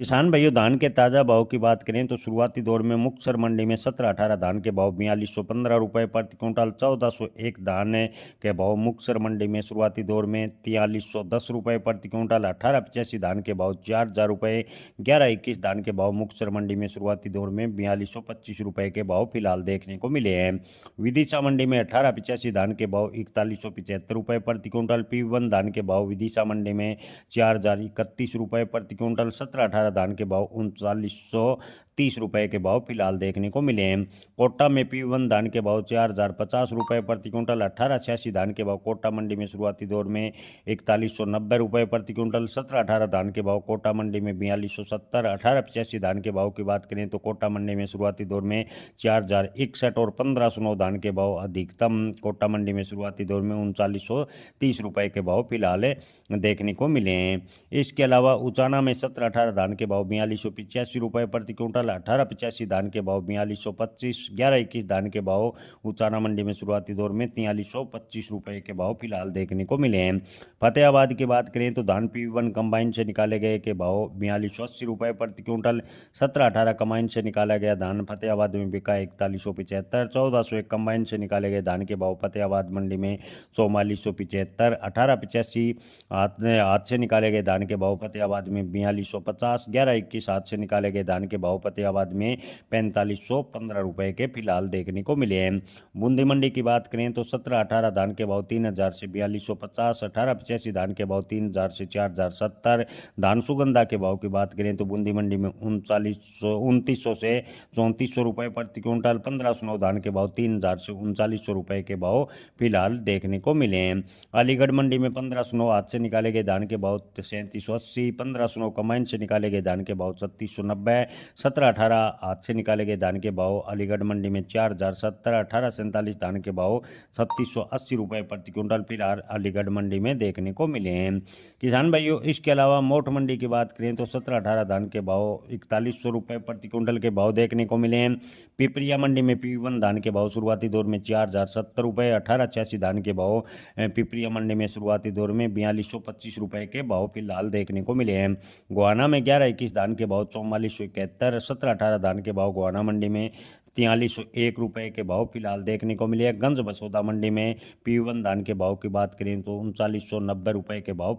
किसान भाइयों, धान के ताजा भाव की बात करें तो शुरुआती दौर में मुक्तसर मंडी में 17-18 धान के भाव 4215 प्रति क्विंटल, 1401 धान के भाव मुक्तसर मंडी में शुरुआती दौर में 4310 प्रति क्विंटल, 1885 धान के भाव 4000 रुपये, 1121 धान के भाव मुक्तसर मंडी में शुरुआती दौर में 4225 के भाव फिलहाल देखने को मिले हैं। विदिशा मंडी में 1885 धान के भाव 4175 प्रति क्विंटल, P1 धान के भाव विदिशा मंडी में 4031 प्रति क्विंटल, 17-18 धान के भाव 3930 के भाव फिलहाल देखने को मिले हैं। कोटा में P1 धान के भाव 4050 प्रति क्विंटल, 1886 धान के भाव कोटा मंडी में शुरुआती दौर में 4190 प्रति क्विंटल, 17-18 धान के भाव कोटा मंडी में 4270, 1885 धान के भाव की बात करें तो कोटा मंडी में शुरुआती दौर में 4061 और 1509 धान के भाव अधिकतम कोटा मंडी में शुरुआती दौर में 3930 के भाव फिलहाल देखने को मिले हैं। इसके अलावा उचाना में 17-18 धान के भाव 4285 प्रति क्विंटल, 1885 धान के भाव 4225, 1121 धान के भाव उचाना मंडी में शुरुआती दौर में 4325 के भाव फिलहाल देखने को मिले हैं। फतेहाबाद की बात करें तो धान P1 कंबाइन से निकाले गए के भाव 4280 प्रति क्विंटल, 17-18 कंबाइन से निकाला गया धान फतेहाबाद में बिका 4175, 1401 कंबाइन से निकाले गए धान के भाव फतेहाबाद मंडी में 4475, 1885 हाथ से निकाले गए धान के भाव फतेहाबाद में 4250, 1121 हाथ से निकाले गए धान के भाव फतेहाबाद में 4515 के फिलहाल देखने को मिले हैं। बूंदी मंडी की बात करें तो 17-18 धान के भाव 3000 से 4250, 1885 धान के भाव 3000 से 4070, धान सुगंधा के भाव की बात करें तो बूंदी मंडी में 2900 से 3400 प्रति क्विंटल, 1509 धान के भाव 3000 से 3900 के भाव फिलहाल देखने को मिले हैं। अलीगढ़ मंडी में 1509 हाथ से निकाले गए धान के भाव 3780, 1509 कंबाइन से निकाले गए धान के भाव 3690, 17-18 हाथ से निकाले गए धान के भाव अलीगढ़ मंडी में 4070, 1847 धान के भाव 3680 प्रति क्विंटल फिलहाल अलीगढ़ मंडी में देखने को मिले हैं। किसान भाइयों, इसके अलावा मोट मंडी की बात करें तो 17-18 धान के भाव 4100 प्रति क्विंटल के भाव देखने को मिले हैं। पिपरिया मंडी में P1 धान के भाव शुरुआती दौर में 4070, 1886 धान के भाव पिपरिया मंडी में शुरुआती दौर में 4225 के भाव फिलहाल देखने को मिले हैं। गोहाना में 1121 धान के भाव 4471, 17-18 धान के भाव गोहाना मंडी में 4301 के भाव फिलहाल देखने को मिले हैं। गंज बसोदा मंडी में P1 धान के भाव की बात करें तो 3990 के भाव